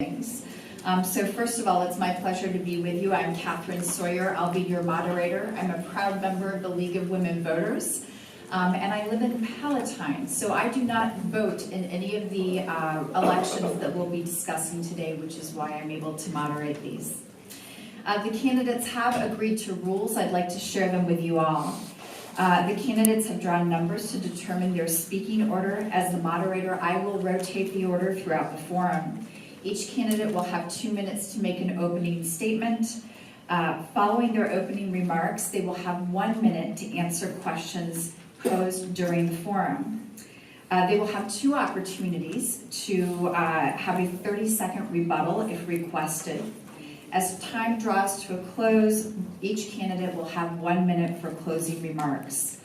things. So first of all, it's my pleasure to be with you. I'm Catherine Sawyer. I'll be your moderator. I'm a proud member of the League of Women Voters, and I live in Palatine. So I do not vote in any of the elections that we'll be discussing today, which is why I'm able to moderate these. The candidates have agreed to rules. I'd like to share them with you all. The candidates have drawn numbers to determine their speaking order. As the moderator, I will rotate the order throughout the forum. Each candidate will have 2 minutes to make an opening statement. Following their opening remarks, they will have 1 minute to answer questions posed during the forum. They will have 2 opportunities to have a 30-second rebuttal if requested. As time draws to a close, each candidate will have 1 minute for closing remarks.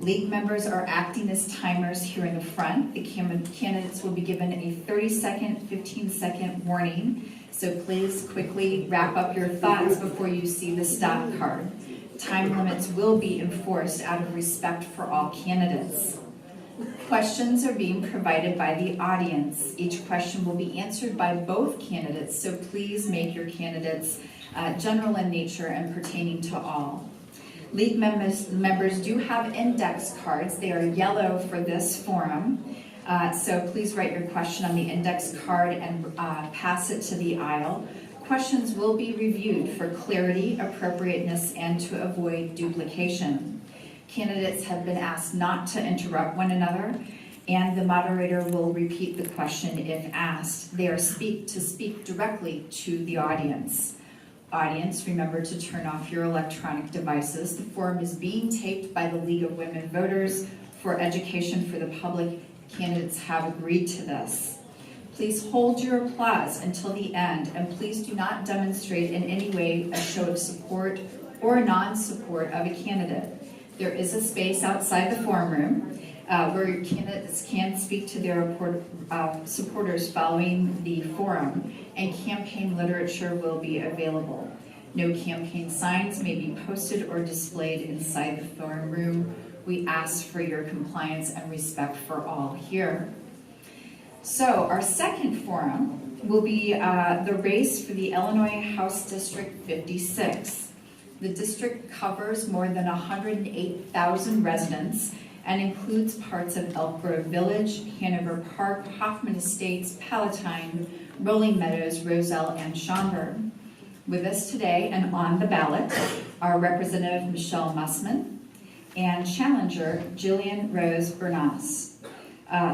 League members are acting as timers here in the front. The candidates will be given a 30-second, 15-second warning, so please quickly wrap up your thoughts before you see the stop card. Time limits will be enforced out of respect for all candidates. Questions are being provided by the audience. Each question will be answered by both candidates, so please make your candidates general in nature and pertaining to all. League members do have index cards. They are yellow for this forum, so please write your question on the index card and pass it to the aisle. Questions will be reviewed for clarity, appropriateness, and to avoid duplication. Candidates have been asked not to interrupt one another, and the moderator will repeat the question if asked. They are to speak directly to the audience. Audience, remember to turn off your electronic devices. The forum is being taped by the League of Women Voters for education for the public. Candidates have agreed to this. Please hold your applause until the end, and please do not demonstrate in any way a show of support or non-support of a candidate. There is a space outside the forum room where candidates can speak to their supporters following the forum, and campaign literature will be available. No campaign signs may be posted or displayed inside the forum room. We ask for your compliance and respect for all here. So our second forum will be the race for the Illinois House District 56. The district covers more than 108,000 residents and includes parts of Elk Grove Village, Hanover Park, Hoffman Estates, Palatine, Rolling Meadows, Roselle, and Schaumburg. With us today and on the ballot are Representative Michelle Mussman and challenger Jillian Rose Bernas.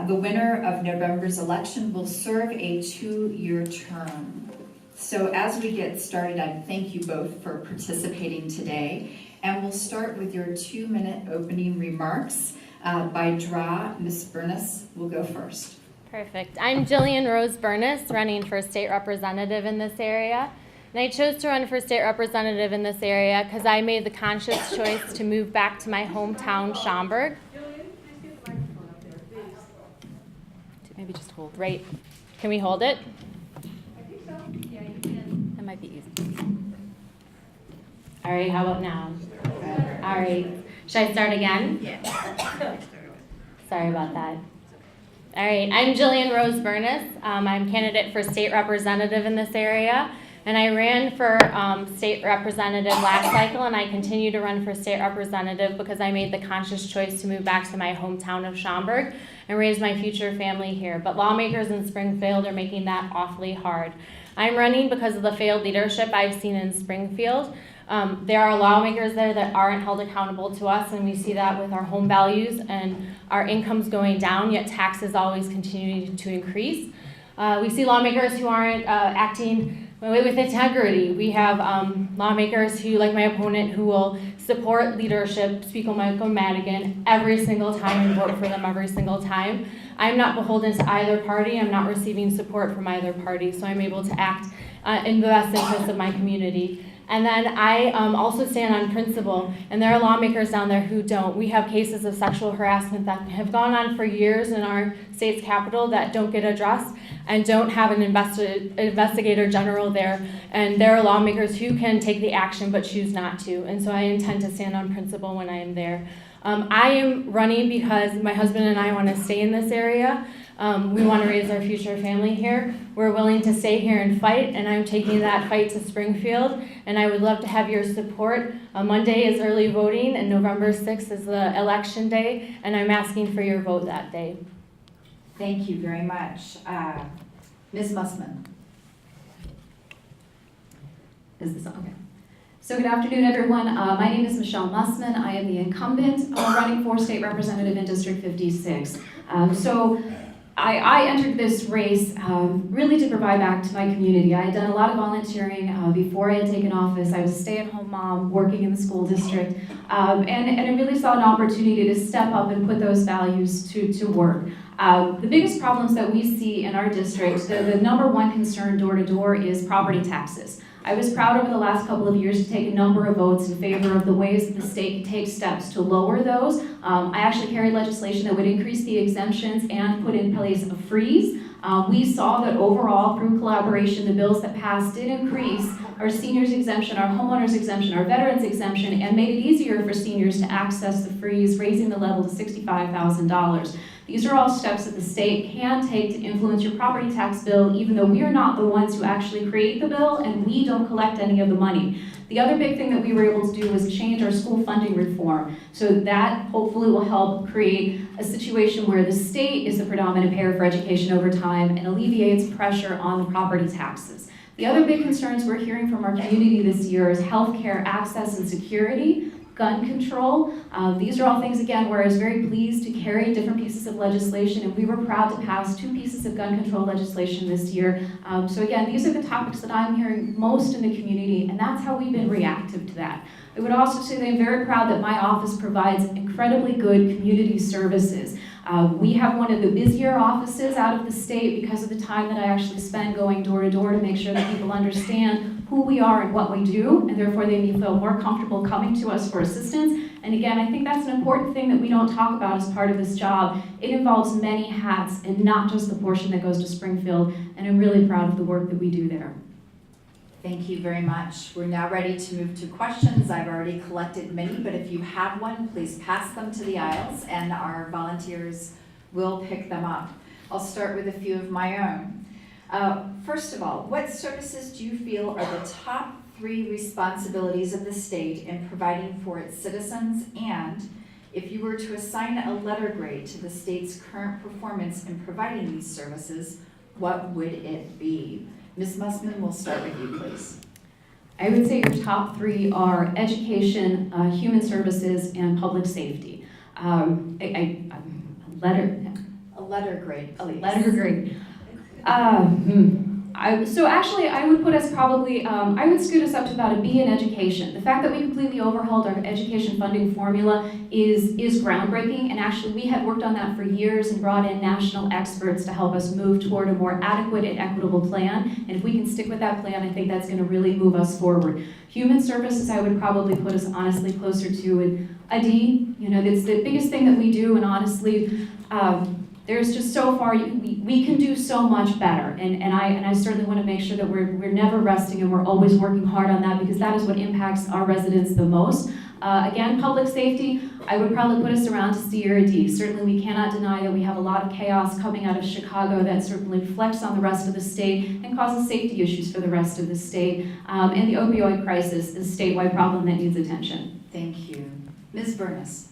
The winner of November's election will serve a 2-year term. So as we get started, I thank you both for participating today, and we'll start with your 2-minute opening remarks by draw. Ms. Bernas will go first. Perfect. I'm Jillian Rose Bernas, running for state representative in this area. And I chose to run for state representative in this area because I made the conscious choice to move back to my hometown, Schaumburg. Maybe just hold. Right. Can we hold it? I think so. Yeah, you can. That might be easy. All right, how about now? All right. Should I start again? Yeah. Sorry about that. All right, I'm Jillian Rose Bernas. I'm candidate for state representative in this area, and I ran for state representative last cycle, and I continue to run for state representative because I made the conscious choice to move back to my hometown of Schaumburg and raise my future family here. But lawmakers in Springfield are making that awfully hard. I'm running because of the failed leadership I've seen in Springfield. There are lawmakers there that aren't held accountable to us, and we see that with our home values and our incomes going down, yet taxes always continue to increase. We see lawmakers who aren't acting with integrity. We have lawmakers who, like my opponent, who will support leadership, Speaker Michael Madigan, every single time and vote for them every single time. I'm not beholden to either party. I'm not receiving support from either party, so I'm able to act in the best interest of my community. And then I also stand on principle, and there are lawmakers down there who don't. We have cases of sexual harassment that have gone on for years in our state's capital that don't get addressed and don't have an investigator general there. And there are lawmakers who can take the action but choose not to. And so I intend to stand on principle when I am there. I am running because my husband and I want to stay in this area. We want to raise our future family here. We're willing to stay here and fight, and I'm taking that fight to Springfield, and I would love to have your support. Monday is early voting, and November 6th is the election day, and I'm asking for your vote that day. Thank you very much. Ms. Mussman. Is this on? Okay. So good afternoon, everyone. My name is Michelle Mussman. I am the incumbent running for state representative in District 56. I entered this race really to provide back to my community. I had done a lot of volunteering before I had taken office. I was a stay-at-home mom working in the school district, and I really saw an opportunity to step up and put those values to work. The biggest problems that we see in our district, the number one concern door to door is property taxes. I was proud over the last couple of years to take a number of votes in favor of the ways that the state can take steps to lower those. I actually carried legislation that would increase the exemptions and put in place a freeze. We saw that overall, through collaboration, the bills that passed did increase our seniors exemption, our homeowners exemption, our veterans exemption, and made it easier for seniors to access the freeze, raising the level to $65,000. These are all steps that the state can take to influence your property tax bill, even though we are not the ones who actually create the bill and we don't collect any of the money. The other big thing that we were able to do was change our school funding reform. So that hopefully will help create a situation where the state is the predominant payer for education over time and alleviates pressure on the property taxes. The other big concerns we're hearing from our community this year is healthcare access and security, gun control. These are all things, again, where I was very pleased to carry different pieces of legislation, and we were proud to pass 2 pieces of gun control legislation this year. So again, these are the topics that I'm hearing most in the community, and that's how we've been reactive to that. I would also say that I'm very proud that my office provides incredibly good community services. We have one of the busier offices out of the state because of the time that I actually spend going door to door to make sure that people understand who we are and what we do, and therefore they may feel more comfortable coming to us for assistance. And again, I think that's an important thing that we don't talk about as part of this job. It involves many hats and not just the portion that goes to Springfield, and I'm really proud of the work that we do there. Thank you very much. We're now ready to move to questions. I've already collected many, but if you have one, please pass them to the aisles and our volunteers will pick them up. I'll start with a few of my own. First of all, what services do you feel are the top 3 responsibilities of the state in providing for its citizens? And if you were to assign a letter grade to the state's current performance in providing these services, what would it be? Ms. Mussman, we'll start with you, please. I would say your top 3 are education, human services, and public safety. A letter grade, please. A letter grade. So actually, I would put us probably, I would scoot us up to about a B in education. The fact that we completely overhauled our education funding formula is groundbreaking, and actually we had worked on that for years and brought in national experts to help us move toward a more adequate and equitable plan, and if we can stick with that plan, I think that's going to really move us forward. Human services, I would probably put us honestly closer to a D. You know, it's the biggest thing that we do, and honestly, there's just so far, we can do so much better, and I certainly want to make sure that we're never resting and we're always working hard on that, because that is what impacts our residents the most. Again, public safety, I would probably put us around to C or a D. Certainly we cannot deny that we have a lot of chaos coming out of Chicago that certainly reflects on the rest of the state and causes safety issues for the rest of the state. And the opioid crisis is a statewide problem that needs attention. Thank you. Ms. Bernas.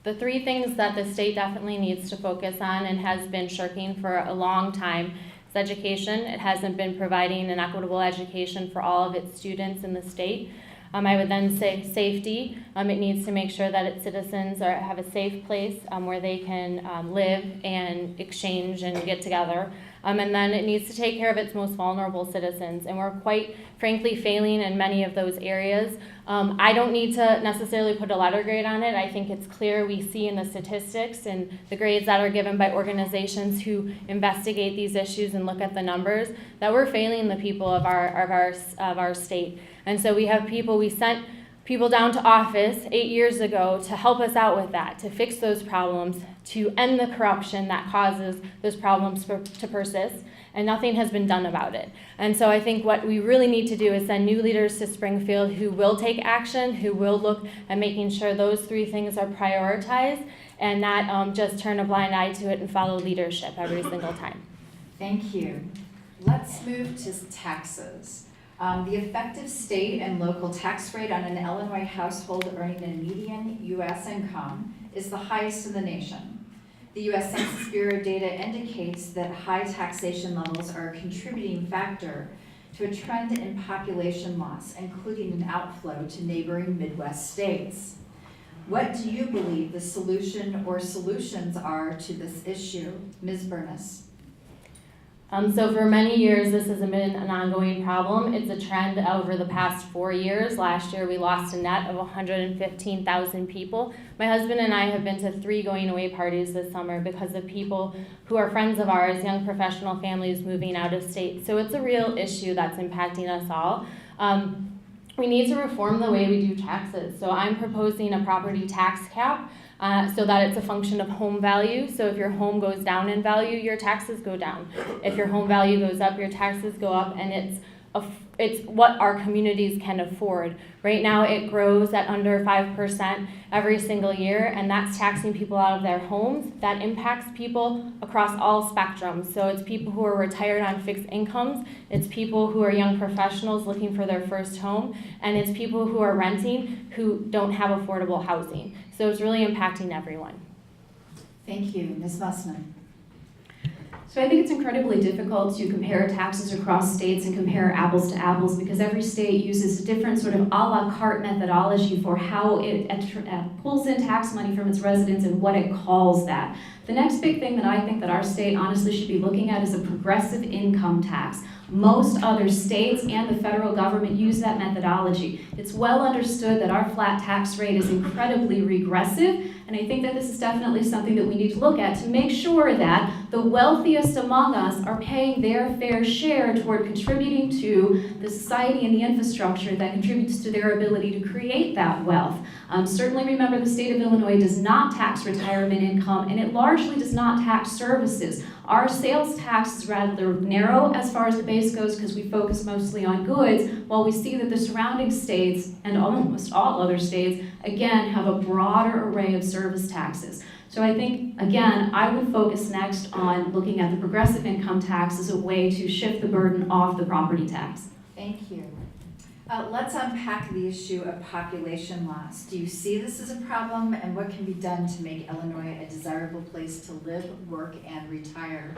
The 3 things that the state definitely needs to focus on and has been shirking for a long time is education. It hasn't been providing an equitable education for all of its students in the state. I would then say safety. It needs to make sure that its citizens have a safe place where they can live and exchange and get together. And then it needs to take care of its most vulnerable citizens. And we're quite frankly failing in many of those areas. I don't need to necessarily put a letter grade on it. I think it's clear, we see in the statistics and the grades that are given by organizations who investigate these issues and look at the numbers, that we're failing the people of our state. And so we have people, we sent people down to office 8 years ago to help us out with that, to fix those problems, to end the corruption that causes those problems to persist, and nothing has been done about it. And so I think what we really need to do is send new leaders to Springfield who will take action, who will look at making sure those 3 things are prioritized, and not just turn a blind eye to it and follow leadership every single time. Thank you. Let's move to taxes. The effective state and local tax rate on an Illinois household earning a median U.S. income is the highest in the nation. The U.S. Census Bureau data indicates that high taxation levels are a contributing factor to a trend in population loss, including an outflow to neighboring Midwest states. What do you believe the solution or solutions are to this issue? Ms. Bernas. So for many years, this has been an ongoing problem. It's a trend over the past 4 years. Last year, we lost a net of 115,000 people. My husband and I have been to 3 going away parties this summer because of people who are friends of ours, young professional families moving out of state. So it's a real issue that's impacting us all. We need to reform the way we do taxes. So I'm proposing a property tax cap so that it's a function of home value. So if your home goes down in value, your taxes go down. If your home value goes up, your taxes go up, and it's what our communities can afford. Right now it grows at under 5% every single year, and that's taxing people out of their homes. That impacts people across all spectrums. So it's people who are retired on fixed incomes, it's people who are young professionals looking for their first home, and it's people who are renting who don't have affordable housing. So it's really impacting everyone. Thank you. Ms. Mussman. So I think it's incredibly difficult to compare taxes across states and compare apples to apples because every state uses a different sort of a la carte methodology for how it pulls in tax money from its residents and what it calls that. The next big thing that I think that our state honestly should be looking at is a progressive income tax. Most other states and the federal government use that methodology. It's well understood that our flat tax rate is incredibly regressive, and I think that this is definitely something that we need to look at to make sure that the wealthiest among us are paying their fair share toward contributing to the society and the infrastructure that contributes to their ability to create that wealth. Certainly remember the state of Illinois does not tax retirement income, and it largely does not tax services. Our sales tax is rather narrow as far as the base goes because we focus mostly on goods, while we see that the surrounding states and almost all other states, again, have a broader array of service taxes. So I think, again, I would focus next on looking at the progressive income tax as a way to shift the burden off the property tax. Thank you. Let's unpack the issue of population loss. Do you see this as a problem, and what can be done to make Illinois a desirable place to live, work, and retire?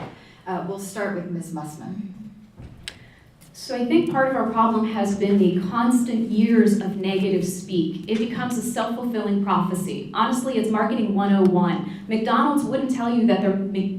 We'll start with Ms. Mussman. So I think part of our problem has been the constant years of negative speak. It becomes a self-fulfilling prophecy. Honestly, it's marketing 101. McDonald's wouldn't tell you that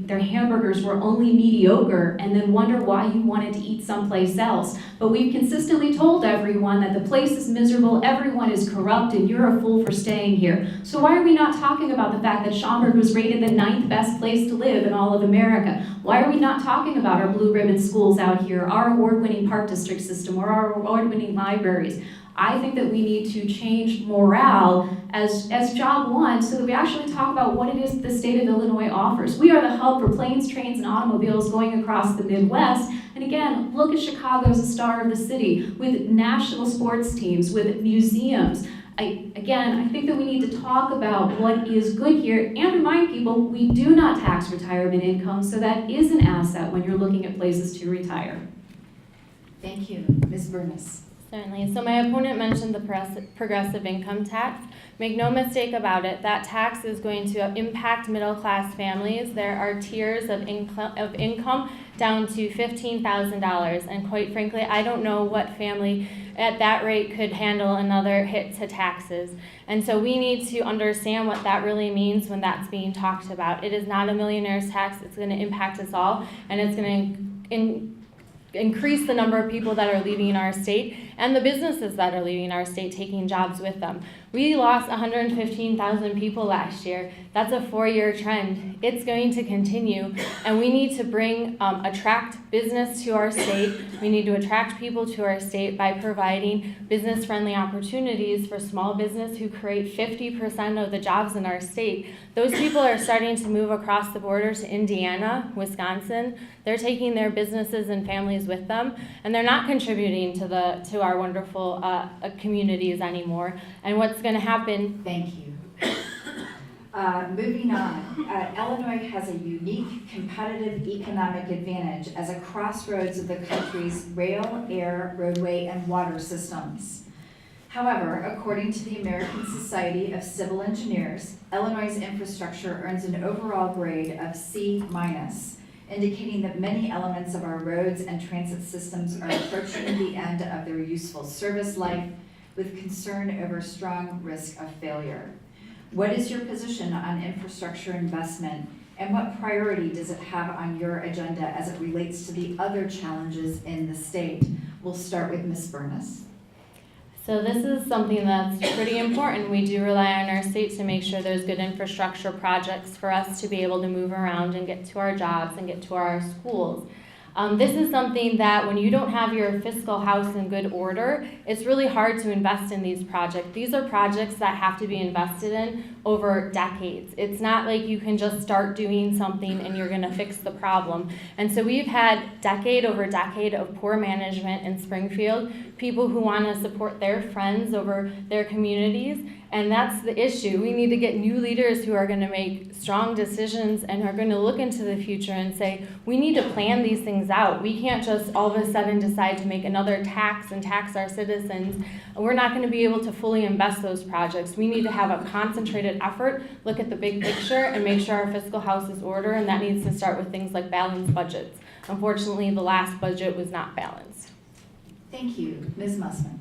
their hamburgers were only mediocre and then wonder why you wanted to eat someplace else. But we've consistently told everyone that the place is miserable, everyone is corrupt, and you're a fool for staying here. So why are we not talking about the fact that Schaumburg was rated the 9th best place to live in all of America? Why are we not talking about our blue ribbon schools out here, our award-winning park district system, or our award-winning libraries? I think that we need to change morale as job one so that we actually talk about what it is the state of Illinois offers. We are the hub for planes, trains, and automobiles going across the Midwest. And again, look at Chicago as a star of the city with national sports teams, with museums. I think that we need to talk about what is good here and remind people we do not tax retirement income, so that is an asset when you're looking at places to retire. Thank you. Ms. Bernas. Certainly. So my opponent mentioned the progressive income tax. Make no mistake about it, that tax is going to impact middle-class families. There are tiers of income down to $15,000, and quite frankly, I don't know what family at that rate could handle another hit to taxes. And so we need to understand what that really means when that's being talked about. It is not a millionaire's tax. It's going to impact us all, and it's going to increase the number of people that are leaving our state and the businesses that are leaving our state, taking jobs with them. We lost 115,000 people last year. That's a 4-year trend. It's going to continue, and we need to attract business to our state. We need to attract people to our state by providing business-friendly opportunities for small business who create 50% of the jobs in our state. Those people are starting to move across the border to Indiana, Wisconsin. They're taking their businesses and families with them, and they're not contributing to our wonderful communities anymore. And what's going to happen? Thank you. Moving on, Illinois has a unique competitive economic advantage as a crossroads of the country's rail, air, roadway, and water systems. However, according to the American Society of Civil Engineers, Illinois' infrastructure earns an overall grade of C-, indicating that many elements of our roads and transit systems are approaching the end of their useful service life with concern over strong risk of failure. What is your position on infrastructure investment, and what priority does it have on your agenda as it relates to the other challenges in the state? We'll start with Ms. Bernas. So this is something that's pretty important. We do rely on our state to make sure there's good infrastructure projects for us to be able to move around and get to our jobs and get to our schools. This is something that when you don't have your fiscal house in good order, it's really hard to invest in these projects. These are projects that have to be invested in over decades. It's not like you can just start doing something and you're going to fix the problem. And so we've had decade over decade of poor management in Springfield, people who want to support their friends over their communities. And that's the issue. We need to get new leaders who are going to make strong decisions and are going to look into the future and say, we need to plan these things out. We can't just all of a sudden decide to make another tax and tax our citizens. We're not going to be able to fully invest those projects. We need to have a concentrated effort, look at the big picture, and make sure our fiscal house is order, and that needs to start with things like balanced budgets. Unfortunately, the last budget was not balanced. Thank you. Ms. Mussman.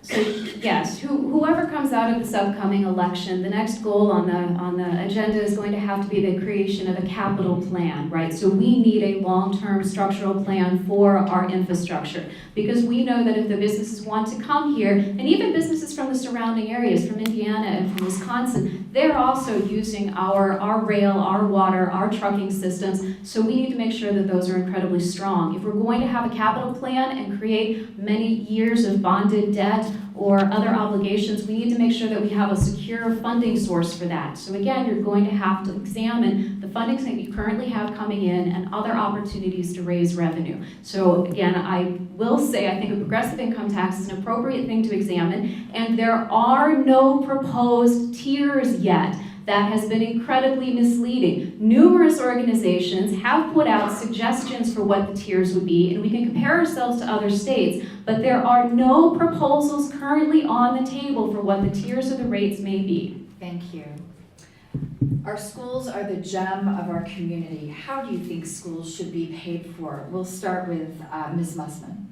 So yes, whoever comes out of this upcoming election, the next goal on the agenda is going to have to be the creation of a capital plan, right? So we need a long-term structural plan for our infrastructure, because we know that if the businesses want to come here, and even businesses from the surrounding areas, from Indiana and from Wisconsin, they're also using our rail, our water, our trucking systems. So we need to make sure that those are incredibly strong. If we're going to have a capital plan and create many years of bonded debt or other obligations, we need to make sure that we have a secure funding source for that. So again, you're going to have to examine the fundings that you currently have coming in and other opportunities to raise revenue. So again, I will say I think a progressive income tax is an appropriate thing to examine, and there are no proposed tiers yet. That has been incredibly misleading. Numerous organizations have put out suggestions for what the tiers would be, and we can compare ourselves to other states, but there are no proposals currently on the table for what the tiers or the rates may be. Thank you. Our schools are the gem of our community. How do you think schools should be paid for? We'll start with Ms. Mussman.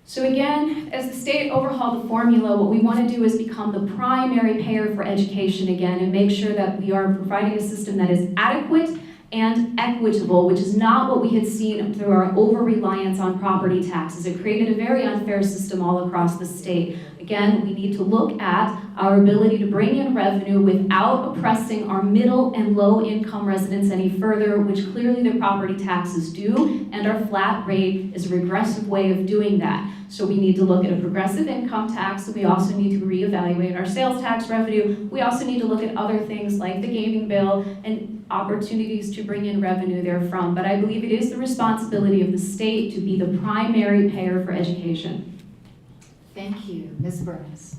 So again, as the state overhauled the formula, what we want to do is become the primary payer for education again and make sure that we are providing a system that is adequate and equitable, which is not what we had seen through our over-reliance on property taxes. It created a very unfair system all across the state. Again, we need to look at our ability to bring in revenue without oppressing our middle and low income residents any further, which clearly the property taxes do, and our flat rate is a regressive way of doing that. So we need to look at a progressive income tax. We also need to reevaluate our sales tax revenue. We also need to look at other things like the gaming bill and opportunities to bring in revenue therefrom. But I believe it is the responsibility of the state to be the primary payer for education. Thank you. Ms. Bernas.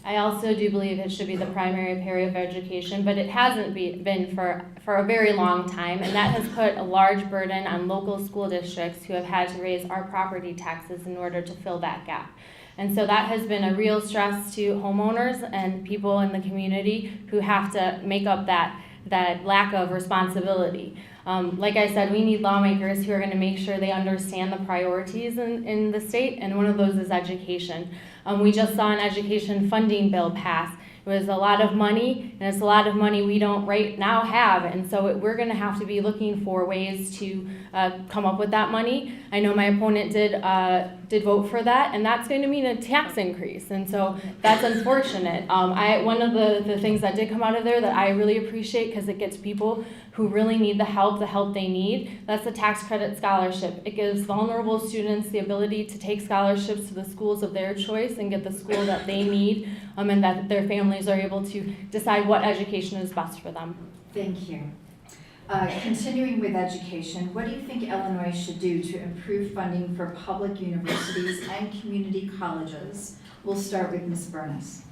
I also do believe it should be the primary payer of education, but it hasn't been for a very long time, and that has put a large burden on local school districts who have had to raise our property taxes in order to fill that gap. And so that has been a real stress to homeowners and people in the community who have to make up that lack of responsibility. Like I said, we need lawmakers who are going to make sure they understand the priorities in the state, and one of those is education. We just saw an education funding bill pass. It was a lot of money, and it's a lot of money we don't right now have, and so we're going to have to be looking for ways to come up with that money. I know my opponent did did vote for that, and that's going to mean a tax increase, and so that's unfortunate. One of the things that did come out of there that I really appreciate, because it gets people who really need the help they need, that's the tax credit scholarship. It gives vulnerable students the ability to take scholarships to the schools of their choice and get the school that they need, and that their families are able to decide what education is best for them. Thank you. Continuing with education, what do you think Illinois should do to improve funding for public universities and community colleges? We'll start with Ms. Bernas.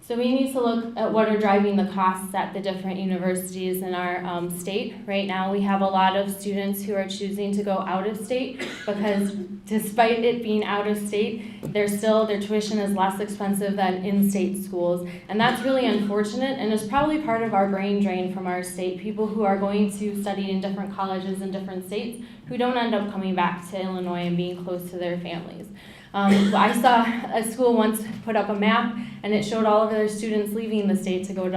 So we need to look at what are driving the costs at the different universities in our state. Right now we have a lot of students who are choosing to go out of state because despite it being out of state, their tuition is less expensive than in-state schools. And that's really unfortunate, and is probably part of our brain drain from our state. People who are going to study in different colleges in different states who don't end up coming back to Illinois and being close to their families. I saw a school once put up a map, and it showed all of their students leaving the state to go to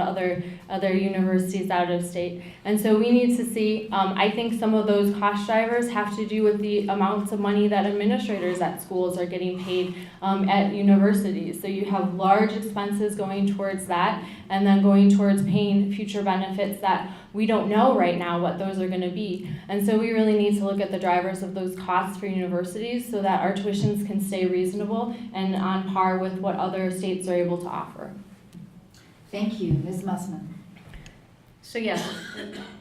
other universities out of state. And so we need to see, I think some of those cost drivers have to do with the amounts of money that administrators at schools are getting paid at universities. So you have large expenses going towards that, and then going towards paying future benefits that we don't know right now what those are going to be. And so we really need to look at the drivers of those costs for universities so that our tuitions can stay reasonable and on par with what other states are able to offer. Thank you. Ms. Mussman. So yes,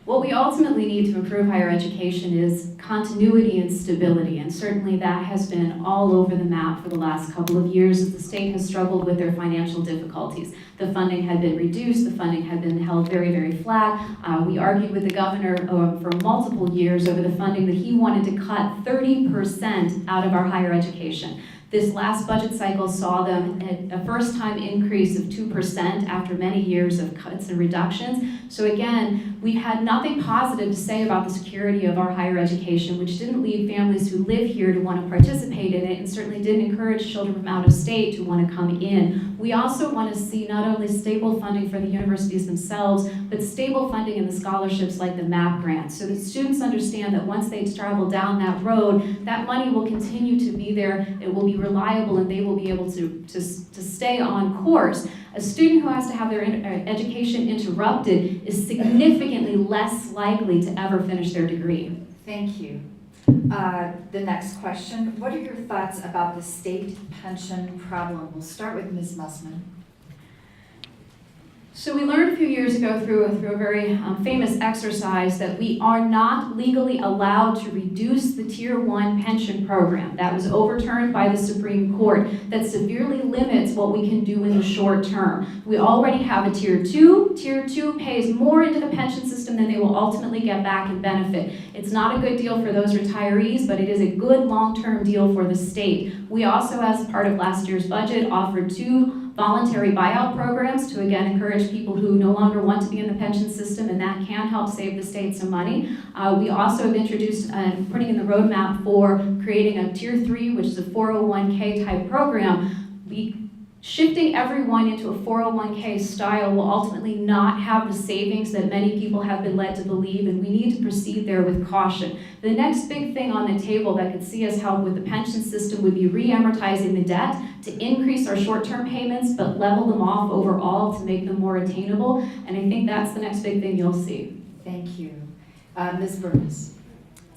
what we ultimately need to improve higher education is continuity and stability, and certainly that has been all over the map for the last couple of years as the state has struggled with their financial difficulties. The funding had been reduced, the funding had been held very, very flat. We argued with the governor for multiple years over the funding that he wanted to cut 30% out of our higher education. This last budget cycle saw them at a first-time increase of 2% after many years of cuts and reductions. So again, we had nothing positive to say about the security of our higher education, which didn't lead families who live here to want to participate in it, and certainly didn't encourage children from out of state to want to come in. We also want to see not only stable funding for the universities themselves, but stable funding in the scholarships like the MAP grant, so that students understand that once they travel down that road, that money will continue to be there, it will be reliable, and they will be able to stay on course. A student who has to have their education interrupted is significantly less likely to ever finish their degree. Thank you. The next question, what are your thoughts about the state pension problem? We'll start with Ms. Mussman. So we learned a few years ago through a very famous exercise that we are not legally allowed to reduce the Tier 1 pension program. That was overturned by the Supreme Court. That severely limits what we can do in the short term. We already have a Tier 2. Tier 2 pays more into the pension system than they will ultimately get back in benefit. It's not a good deal for those retirees, but it is a good long-term deal for the state. We also, as part of last year's budget, offered 2 voluntary buyout programs to again encourage people who no longer want to be in the pension system, and that can help save the state some money. We also have introduced putting in the roadmap for creating a Tier 3, which is a 401k type program. Shifting everyone into a 401k style will ultimately not have the savings that many people have been led to believe, and we need to proceed there with caution. The next big thing on the table that could see us help with the pension system would be re-amortizing the debt to increase our short-term payments, but level them off overall to make them more attainable, and I think that's the next big thing you'll see. Thank you. Ms. Bernas.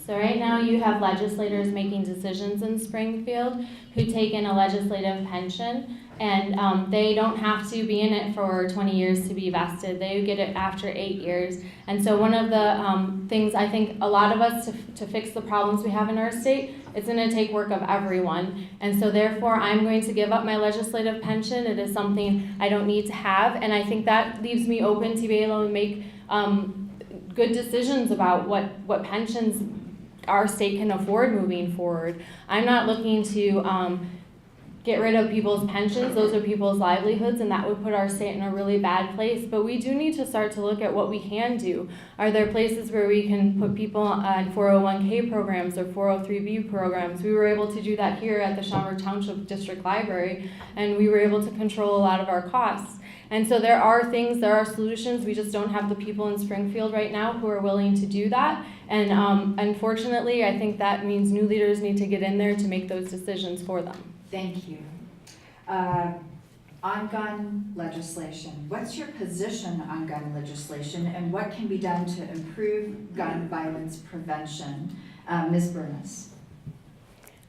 So right now you have legislators making decisions in Springfield who take in a legislative pension, and they don't have to be in it for 20 years to be vested. They get it after 8 years. And so one of the things I think a lot of us to fix the problems we have in our state, it's going to take work of everyone. And so therefore I'm going to give up my legislative pension. It is something I don't need to have, and I think that leaves me open to be able to make good decisions about what pensions our state can afford moving forward. I'm not looking to get rid of people's pensions. Those are people's livelihoods, and that would put our state in a really bad place. But we do need to start to look at what we can do. Are there places where we can put people on 401k programs or 403b programs? We were able to do that here at the Schaumburg Township District Library, and we were able to control a lot of our costs. And so there are things, there are solutions, we just don't have the people in Springfield right now who are willing to do that. And unfortunately, I think that means new leaders need to get in there to make those decisions for them. Thank you. On gun legislation, what's your position on gun legislation and what can be done to improve gun violence prevention? Ms. Bernas.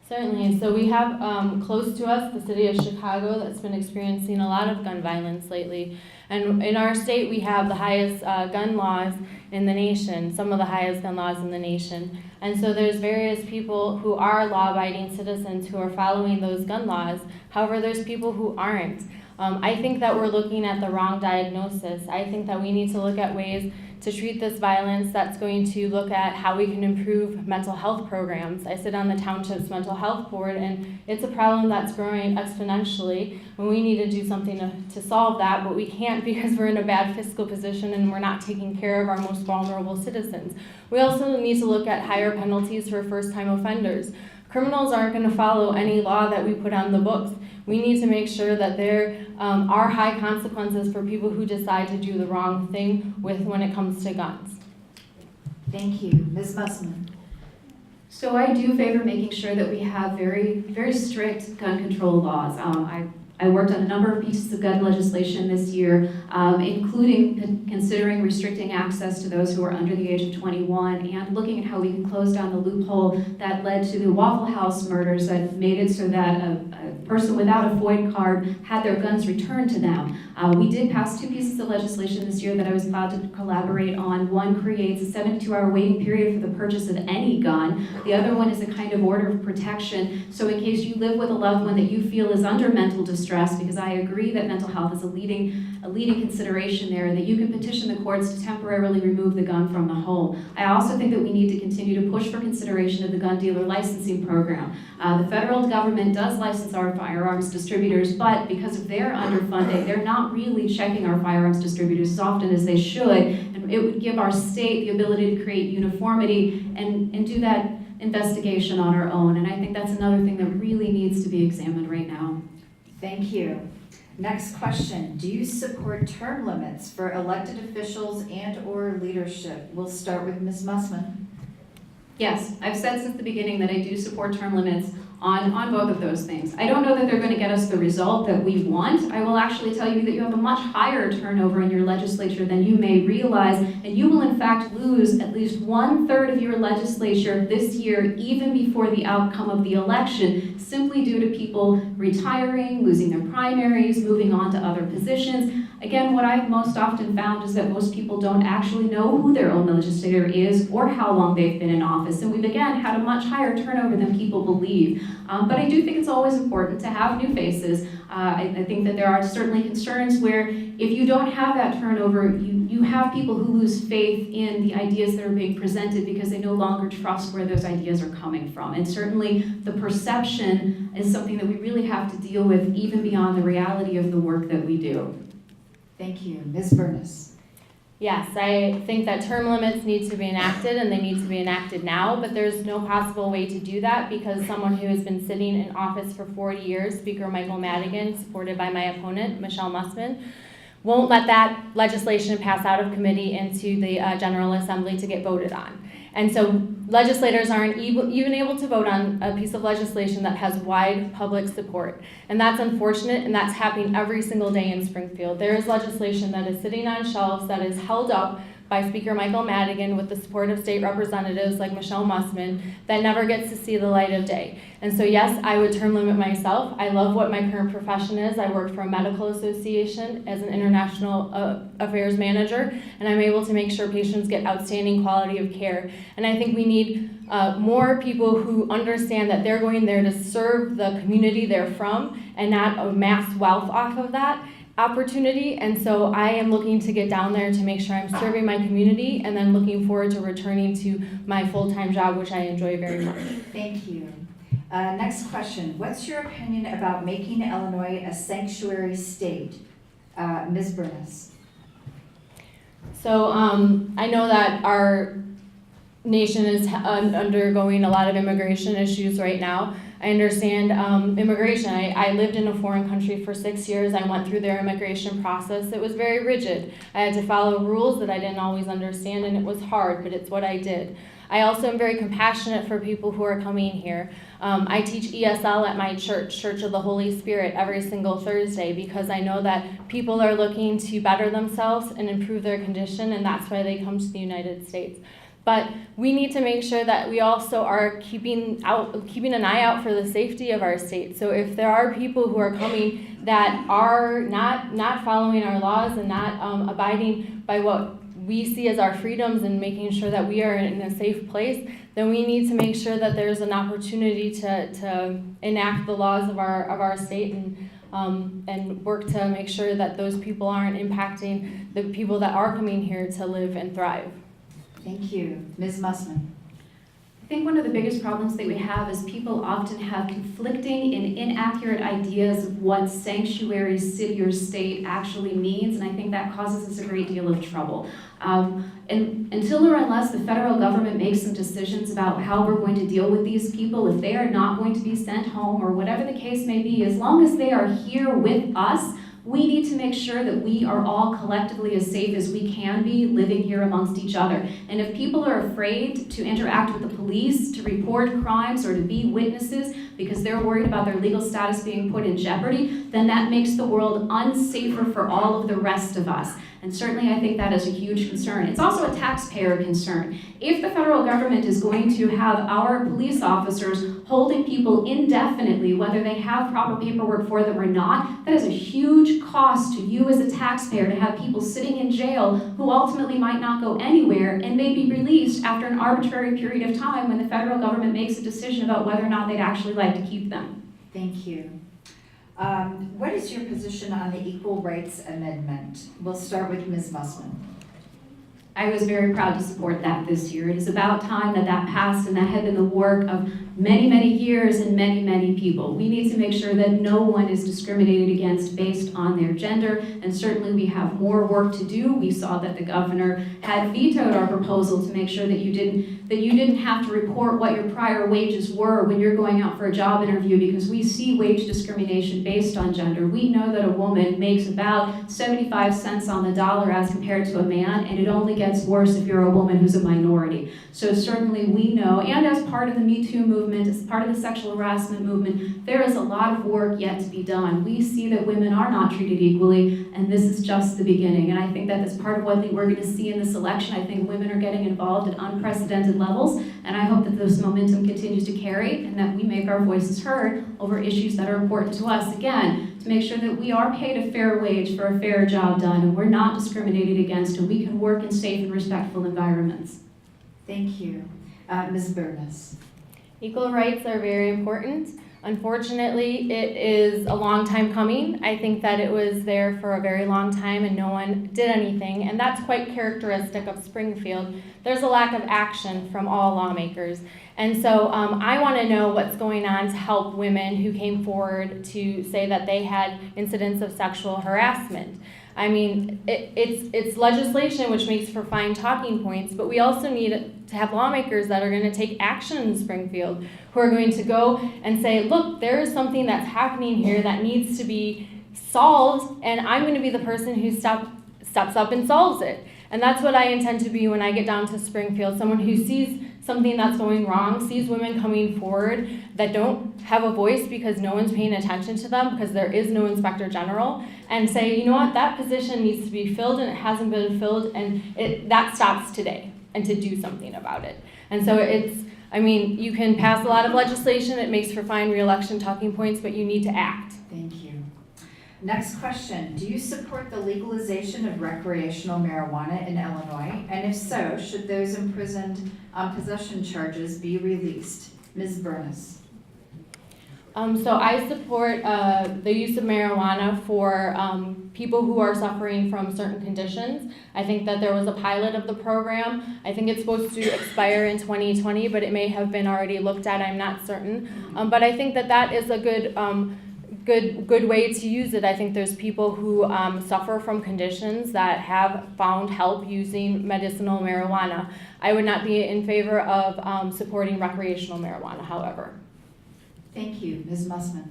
Certainly. So we have close to us the city of Chicago that's been experiencing a lot of gun violence lately. And in our state, we have the highest gun laws in the nation, some of the highest gun laws in the nation. And so there's various people who are law-abiding citizens who are following those gun laws. However, there's people who aren't. I think that we're looking at the wrong diagnosis. I think that we need to look at ways to treat this violence that's going to look at how we can improve mental health programs. I sit on the township's mental health board, and it's a problem that's growing exponentially, and we need to do something to solve that, but we can't because we're in a bad fiscal position and we're not taking care of our most vulnerable citizens. We also need to look at higher penalties for first-time offenders. Criminals aren't going to follow any law that we put on the books. We need to make sure that there are high consequences for people who decide to do the wrong thing when it comes to guns. Thank you. Ms. Mussman. So I do favor making sure that we have very, very strict gun control laws. I worked on a number of pieces of gun legislation this year, including considering restricting access to those who are under the age of 21 and looking at how we can close down the loophole that led to the Waffle House murders that made it so that a person without a FOID card had their guns returned to them. We did pass 2 pieces of legislation this year that I was proud to collaborate on. One creates a 72-hour waiting period for the purchase of any gun. The other one is a kind of order of protection. So in case you live with a loved one that you feel is under mental distress, because I agree that mental health is a leading consideration there, that you can petition the courts to temporarily remove the gun from the home. I also think that we need to continue to push for consideration of the gun dealer licensing program. The federal government does license our firearms distributors, but because of their underfunding, they're not really checking our firearms distributors as often as they should, and it would give our state the ability to create uniformity and do that investigation on our own, and I think that's another thing that really needs to be examined right now. Thank you. Next question. Do you support term limits for elected officials and/or leadership? We'll start with Ms. Mussman. Yes, I've said since the beginning that I do support term limits on both of those things. I don't know that they're going to get us the result that we want. I will actually tell you that you have a much higher turnover in your legislature than you may realize, and you will in fact lose at least 1/3 of your legislature this year, even before the outcome of the election, simply due to people retiring, losing their primaries, moving on to other positions. Again, what I've most often found is that most people don't actually know who their own legislator is or how long they've been in office. And we've again had a much higher turnover than people believe. But I do think it's always important to have new faces. I think that there are certainly concerns where if you don't have that turnover, you have people who lose faith in the ideas that are being presented because they no longer trust where those ideas are coming from. And certainly the perception is something that we really have to deal with even beyond the reality of the work that we do. Thank you. Ms. Bernas. Yes, I think that term limits need to be enacted, and they need to be enacted now, but there's no possible way to do that because someone who has been sitting in office for 40 years, Speaker Michael Madigan, supported by my opponent, Michelle Mussman, won't let that legislation pass out of committee into the General Assembly to get voted on. And so legislators aren't even able to vote on a piece of legislation that has wide public support. And that's unfortunate, and that's happening every single day in Springfield. There is legislation that is sitting on shelves that is held up by Speaker Michael Madigan with the support of state representatives like Michelle Mussman that never gets to see the light of day. And so yes, I would term limit myself. I love what my current profession is. I work for a medical association as an international affairs manager, and I'm able to make sure patients get outstanding quality of care. And I think we need more people who understand that they're going there to serve the community they're from and not amass wealth off of that opportunity. And so I am looking to get down there to make sure I'm serving my community and then looking forward to returning to my full-time job, which I enjoy very much. Thank you. Next question. What's your opinion about making Illinois a sanctuary state? Ms. Bernas. So I know that nation is undergoing a lot of immigration issues right now. I understand immigration. I lived in a foreign country for 6 years. I went through their immigration process. It was very rigid. I had to follow rules that I didn't always understand, and it was hard, but it's what I did. I also am very compassionate for people who are coming here. I teach ESL at my church, Church of the Holy Spirit, every single Thursday because I know that people are looking to better themselves and improve their condition, and that's why they come to the United States. But we need to make sure that we also are keeping an eye out for the safety of our state. So if there are people who are coming that are not following our laws and not abiding by what we see as our freedoms and making sure that we are in a safe place, then we need to make sure that there's an opportunity to enact the laws of our state and work to make sure that those people aren't impacting the people that are coming here to live and thrive. Thank you. Ms. Mussman. I think one of the biggest problems that we have is people often have conflicting and inaccurate ideas of what sanctuary city or state actually means, and I think that causes us a great deal of trouble. And until or unless the federal government makes some decisions about how we're going to deal with these people, if they are not going to be sent home or whatever the case may be, as long as they are here with us, we need to make sure that we are all collectively as safe as we can be living here amongst each other. And if people are afraid to interact with the police, to report crimes, or to be witnesses because they're worried about their legal status being put in jeopardy, then that makes the world unsafer for all of the rest of us. And certainly I think that is a huge concern. It's also a taxpayer concern. If the federal government is going to have our police officers holding people indefinitely, whether they have proper paperwork for them or not, that is a huge cost to you as a taxpayer to have people sitting in jail who ultimately might not go anywhere and may be released after an arbitrary period of time when the federal government makes a decision about whether or not they'd actually like to keep them. Thank you. What is your position on the Equal Rights Amendment? We'll start with Ms. Mussman. I was very proud to support that this year. It is about time that that passed, and that had been the work of many, many years and many, many people. We need to make sure that no one is discriminated against based on their gender, and certainly we have more work to do. We saw that the governor had vetoed our proposal to make sure that you didn't have to report what your prior wages were when you're going out for a job interview, because we see wage discrimination based on gender. We know that a woman makes about 75 cents on the dollar as compared to a man, and it only gets worse if you're a woman who's a minority. So certainly we know, and as part of the Me Too movement, as part of the sexual harassment movement, there is a lot of work yet to be done. We see that women are not treated equally, and this is just the beginning. And I think that that's part of what we're going to see in this election. I think women are getting involved at unprecedented levels, and I hope that this momentum continues to carry and that we make our voices heard over issues that are important to us. Again, to make sure that we are paid a fair wage for a fair job done, and we're not discriminated against, and we can work in safe and respectful environments. Thank you. Ms. Bernas. Equal rights are very important. Unfortunately, it is a long time coming. I think that it was there for a very long time and no one did anything, and that's quite characteristic of Springfield. There's a lack of action from all lawmakers. And so I want to know what's going on to help women who came forward to say that they had incidents of sexual harassment. I mean, it's legislation which makes for fine talking points, but we also need to have lawmakers that are going to take action in Springfield, who are going to go and say, look, there is something that's happening here that needs to be solved, and I'm going to be the person who steps up and solves it. And that's what I intend to be when I get down to Springfield, someone who sees something that's going wrong, sees women coming forward that don't have a voice because no one's paying attention to them because there is no inspector general, and say, you know what, that position needs to be filled and it hasn't been filled, and that stops today, and to do something about it. And so you can pass a lot of legislation, it makes for fine re-election talking points, but you need to act. Thank you. Next question. Do you support the legalization of recreational marijuana in Illinois? And if so, should those imprisoned on possession charges be released? Ms. Bernas. So I support the use of marijuana for people who are suffering from certain conditions. I think that there was a pilot of the program. I think it's supposed to expire in 2020, but it may have been already looked at. I'm not certain. But I think that is a good way to use it. I think there's people who suffer from conditions that have found help using medicinal marijuana. I would not be in favor of supporting recreational marijuana, however. Thank you. Ms. Mussman.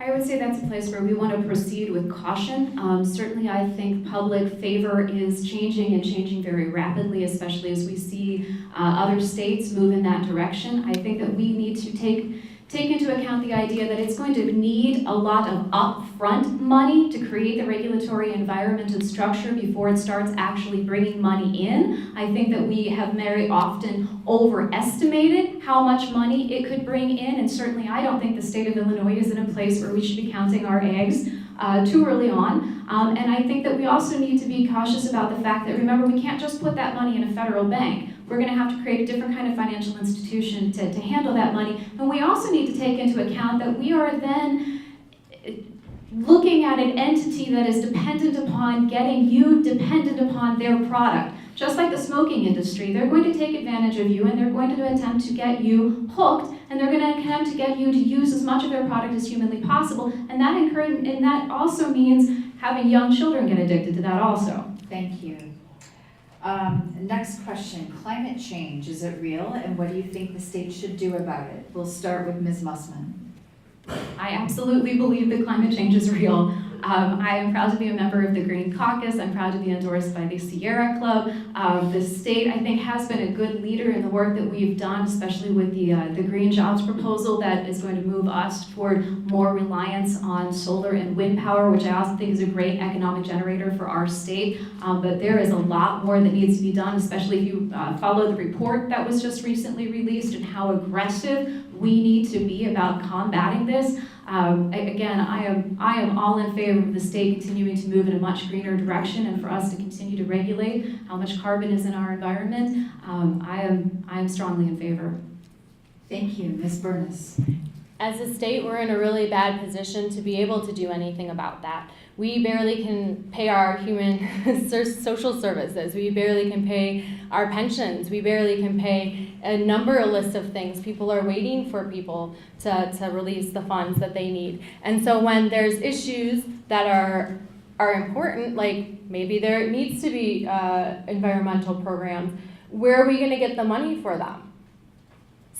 I would say that's a place where we want to proceed with caution. Certainly, I think public favor is changing and changing very rapidly, especially as we see other states move in that direction. I think that we need to take into account the idea that it's going to need a lot of upfront money to create the regulatory environment and structure before it starts actually bringing money in. I think that we have very often overestimated how much money it could bring in, and certainly I don't think the state of Illinois is in a place where we should be counting our eggs too early on. And I think that we also need to be cautious about the fact that, remember, we can't just put that money in a federal bank. We're going to have to create a different kind of financial institution to handle that money. And we also need to take into account that we are then looking at an entity that is dependent upon getting you dependent upon their product. Just like the smoking industry, they're going to take advantage of you and they're going to attempt to get you hooked, and they're going to attempt to get you to use as much of their product as humanly possible. And that also means having young children get addicted to that also. Thank you. Next question, climate change, is it real, and what do you think the state should do about it? We'll start with Ms. Mussman. I absolutely believe that climate change is real. I am proud to be a member of the Green Caucus. I'm proud to be endorsed by the Sierra Club. The state, I think, has been a good leader in the work that we've done, especially with the Green Jobs proposal that is going to move us toward more reliance on solar and wind power, which I also think is a great economic generator for our state. But there is a lot more that needs to be done, especially if you follow the report that was just recently released and how aggressive we need to be about combating this. Again, I am all in favor of the state continuing to move in a much greener direction, and for us to continue to regulate how much carbon is in our environment. I am strongly in favor. Thank you. Ms. Bernas. As a state, we're in a really bad position to be able to do anything about that. We barely can pay our human social services. We barely can pay our pensions. We barely can pay a list of things. People are waiting for people to release the funds that they need. And so when there's issues that are important, like maybe there needs to be environmental programs, where are we going to get the money for them?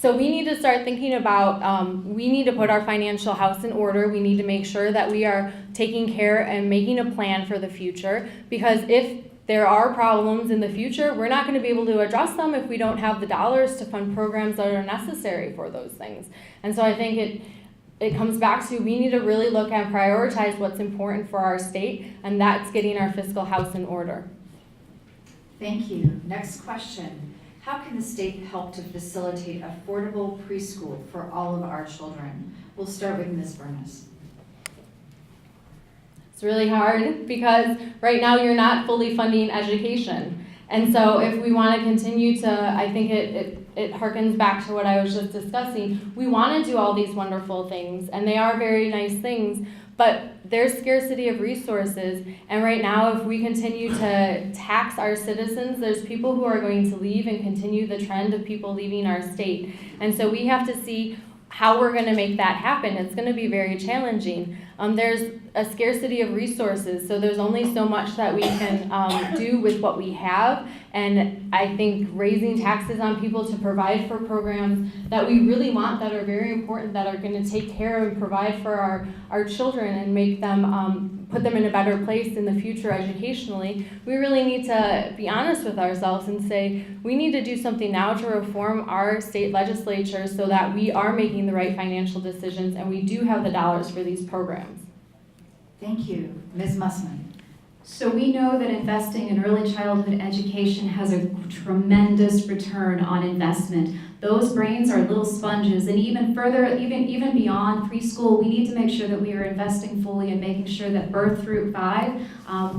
So we need to start thinking about, we need to put our financial house in order. We need to make sure that we are taking care and making a plan for the future, because if there are problems in the future, we're not going to be able to address them if we don't have the dollars to fund programs that are necessary for those things. And so I think it comes back to, we need to really look and prioritize what's important for our state, and that's getting our fiscal house in order. Thank you. Next question. How can the state help to facilitate affordable preschool for all of our children? We'll start with Ms. Bernas. It's really hard because right now you're not fully funding education. And so if we want to continue to, I think it harkens back to what I was just discussing. We want to do all these wonderful things, and they are very nice things, but there's scarcity of resources. And right now, if we continue to tax our citizens, there's people who are going to leave and continue the trend of people leaving our state. And so we have to see how we're going to make that happen. It's going to be very challenging. There's a scarcity of resources, so there's only so much that we can do with what we have. And I think raising taxes on people to provide for programs that we really want, that are very important, that are going to take care and provide for our children and make them, put them in a better place in the future educationally, we really need to be honest with ourselves and say, we need to do something now to reform our state legislature so that we are making the right financial decisions and we do have the dollars for these programs. Thank you. Ms. Mussman. So we know that investing in early childhood education has a tremendous return on investment. Those brains are little sponges, and even further, even beyond preschool, we need to make sure that we are investing fully and making sure that birth through 5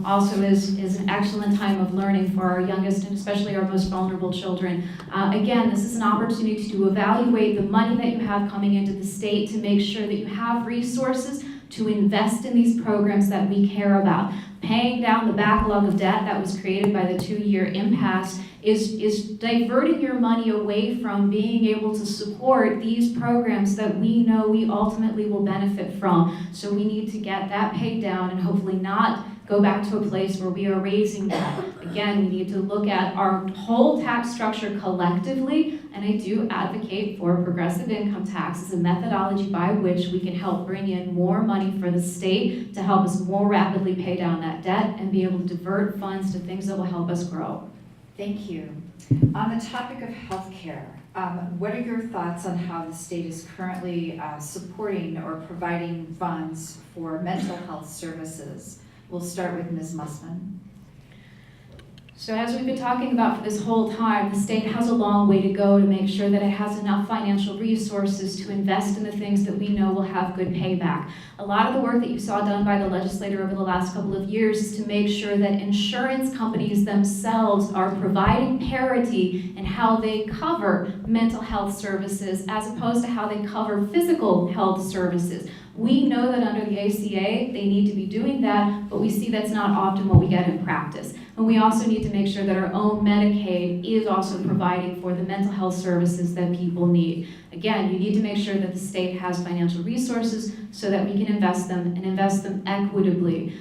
also is an excellent time of learning for our youngest and especially our most vulnerable children. Again, this is an opportunity to evaluate the money that you have coming into the state to make sure that you have resources to invest in these programs that we care about. Paying down the backlog of debt that was created by the 2-year impasse is diverting your money away from being able to support these programs that we know we ultimately will benefit from. So we need to get that paid down and hopefully not go back to a place where we are raising debt. Again, we need to look at our whole tax structure collectively, and I do advocate for progressive income tax as a methodology by which we can help bring in more money for the state to help us more rapidly pay down that debt and be able to divert funds to things that will help us grow. Thank you. On the topic of healthcare, what are your thoughts on how the state is currently supporting or providing funds for mental health services? We'll start with Ms. Mussman. So as we've been talking about for this whole time, the state has a long way to go to make sure that it has enough financial resources to invest in the things that we know will have good payback. A lot of the work that you saw done by the legislator over the last couple of years is to make sure that insurance companies themselves are providing parity in how they cover mental health services as opposed to how they cover physical health services. We know that under the ACA, they need to be doing that, but we see that's not often what we get in practice. And we also need to make sure that our own Medicaid is also providing for the mental health services that people need. Again, you need to make sure that the state has financial resources so that we can invest them and invest them equitably.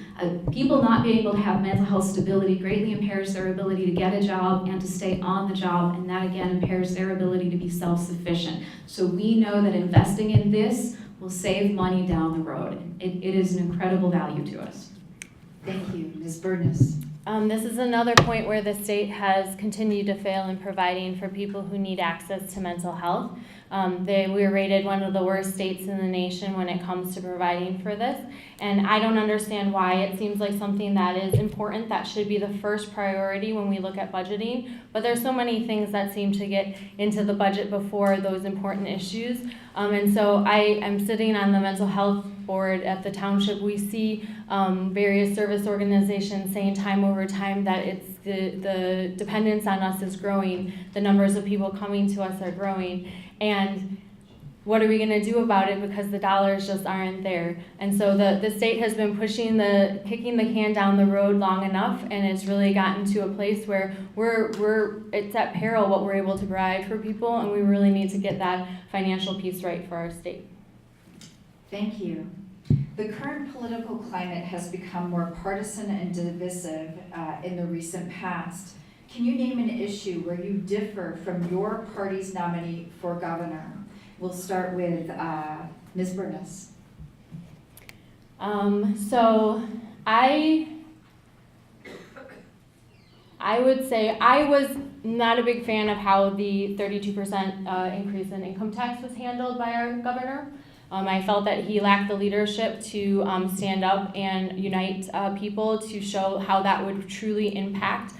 People not being able to have mental health stability greatly impairs their ability to get a job and to stay on the job, and that again impairs their ability to be self-sufficient. So we know that investing in this will save money down the road. It is an incredible value to us. Thank you. Ms. Bernas. This is another point where the state has continued to fail in providing for people who need access to mental health. We were rated one of the worst states in the nation when it comes to providing for this. And I don't understand why. It seems like something that is important, that should be the first priority when we look at budgeting. But there's so many things that seem to get into the budget before those important issues. And so I am sitting on the mental health board at the township. We see various service organizations saying time over time that it's the dependence on us is growing. The numbers of people coming to us are growing. And what are we going to do about it, because the dollars just aren't there? And so the state has been kicking the can down the road long enough, and it's really gotten to a place where it's at peril what we're able to provide for people, and we really need to get that financial piece right for our state. Thank you. The current political climate has become more partisan and divisive in the recent past. Can you name an issue where you differ from your party's nominee for governor? We'll start with Ms. Bernas. So I would say I was not a big fan of how the 32% increase in income tax was handled by our governor. I felt that he lacked the leadership to stand up and unite people to show how that would truly impact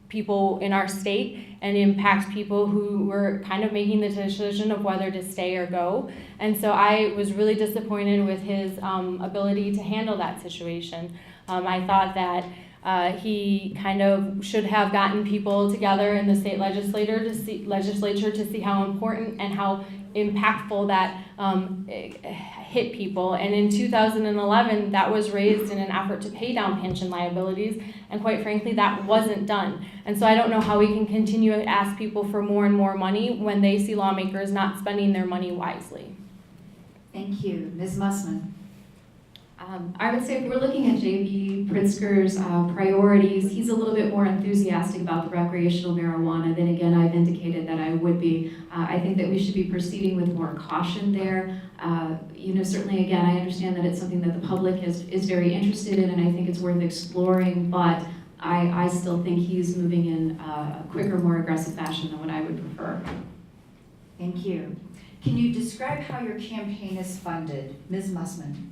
people in our state and impact people who were kind of making the decision of whether to stay or go. And so I was really disappointed with his ability to handle that situation. I thought that he kind of should have gotten people together in the state legislature to see how important and how impactful that hit people. And in 2011, that was raised in an effort to pay down pension liabilities, and quite frankly, that wasn't done. And so I don't know how we can continue to ask people for more and more money when they see lawmakers not spending their money wisely. Thank you. Ms. Mussman. I would say if we're looking at J.B. Pritzker's priorities, he's a little bit more enthusiastic about the recreational marijuana than, again, I've indicated that I would be. I think that we should be proceeding with more caution there. Certainly, again, I understand that it's something that the public is very interested in, and I think it's worth exploring, but I still think he's moving in a quicker, more aggressive fashion than what I would prefer. Thank you. Can you describe how your campaign is funded? Ms. Mussman.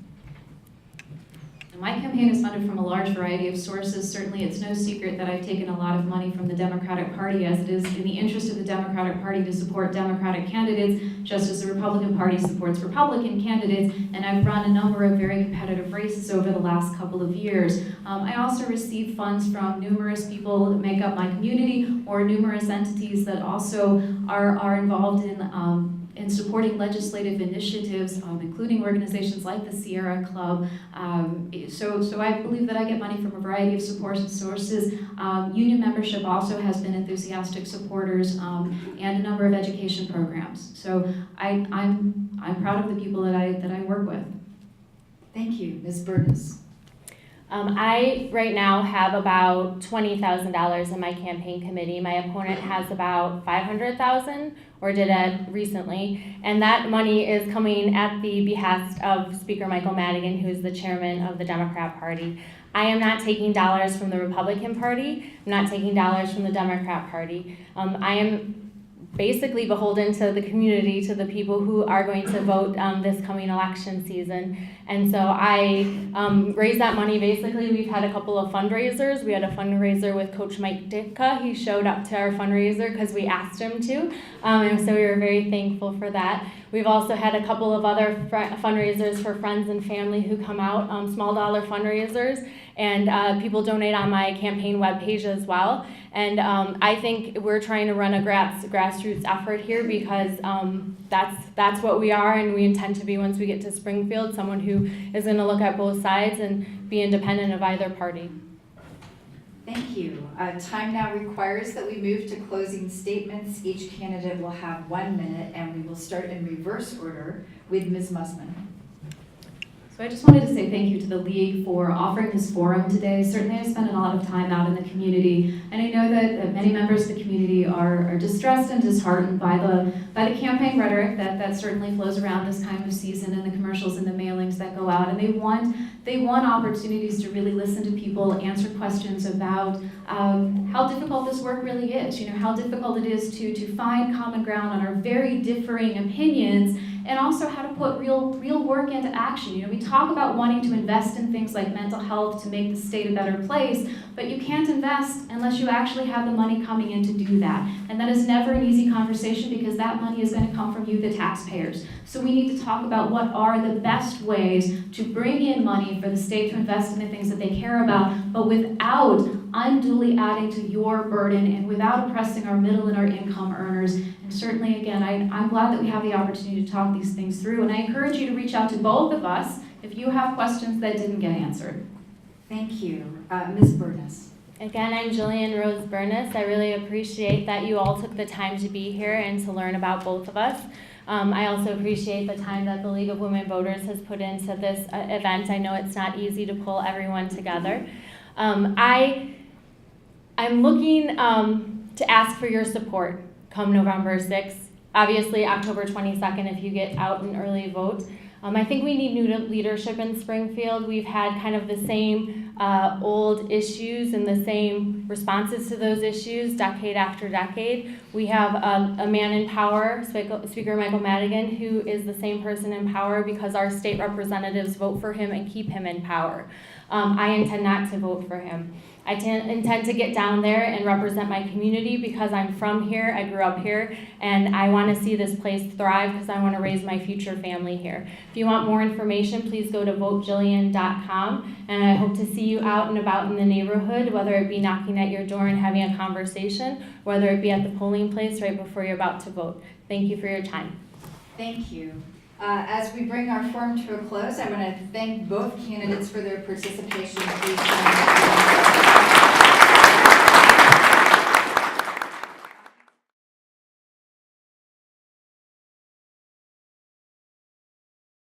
My campaign is funded from a large variety of sources. Certainly, it's no secret that I've taken a lot of money from the Democratic Party, as it is in the interest of the Democratic Party to support Democratic candidates, just as the Republican Party supports Republican candidates, and I've run a number of very competitive races over the last couple of years. I also receive funds from numerous people that make up my community, or numerous entities that also are involved in in supporting legislative initiatives, including organizations like the Sierra Club. So I believe that I get money from a variety of support sources. Union membership also has been enthusiastic supporters, and a number of education programs. So I'm proud of the people that I work with. Thank you. Ms. Bernas. I right now have about $20,000 in my campaign committee. My opponent has about $500,000, or did it recently, and that money is coming at the behest of Speaker Michael Madigan, who is the chairman of the Democrat Party. I am not taking dollars from the Republican Party. I'm not taking dollars from the Democrat Party. I am basically beholden to the community, to the people who are going to vote this coming election season. And so I raise that money. Basically, we've had a couple of fundraisers. We had a fundraiser with Coach Mike Ditka. He showed up to our fundraiser because we asked him to. And so we were very thankful for that. We've also had a couple of other fundraisers for friends and family who come out, small dollar fundraisers, and people donate on my campaign webpage as well. And I think we're trying to run a grassroots effort here because that's what we are, and we intend to be once we get to Springfield, someone who is going to look at both sides and be independent of either party. Thank you. Time now requires that we move to closing statements. Each candidate will have 1 minute, and we will start in reverse order with Ms. Mussman. So I just wanted to say thank you to the League for offering this forum today. Certainly I spent a lot of time out in the community, and I know that many members of the community are distressed and disheartened by the campaign rhetoric that certainly flows around this time of season, and the commercials and the mailings that go out, and they want opportunities to really listen to people, answer questions about how difficult this work really is, how difficult it is to find common ground on our very differing opinions, and also how to put real work into action. We talk about wanting to invest in things like mental health to make the state a better place, but you can't invest unless you actually have the money coming in to do that. And that is never an easy conversation because that money is going to come from you, the taxpayers. So we need to talk about what are the best ways to bring in money for the state to invest in the things that they care about, but without unduly adding to your burden and without oppressing our middle and our income earners. And certainly, again, I'm glad that we have the opportunity to talk these things through. And I encourage you to reach out to both of us if you have questions that didn't get answered. Thank you. Ms. Bernas. Again, I'm Jillian Rose Bernas. I really appreciate that you all took the time to be here and to learn about both of us. I also appreciate the time that the League of Women Voters has put into this event. I know it's not easy to pull everyone together. I'm looking to ask for your support come November 6th. Obviously, October 22nd, if you get out and early vote. I think we need new leadership in Springfield. We've had kind of the same old issues and the same responses to those issues decade after decade. We have a man in power, Speaker Michael Madigan, who is the same person in power because our state representatives vote for him and keep him in power. I intend not to vote for him. I intend to get down there and represent my community because I'm from here, I grew up here, and I want to see this place thrive because I want to raise my future family here. If you want more information, please go to votejillian.com, and I hope to see you out and about in the neighborhood, whether it be knocking at your door and having a conversation, whether it be at the polling place right before you're about to vote. Thank you for your time. Thank you. As we bring our forum to a close, I want to thank both candidates for their participation. Please join me.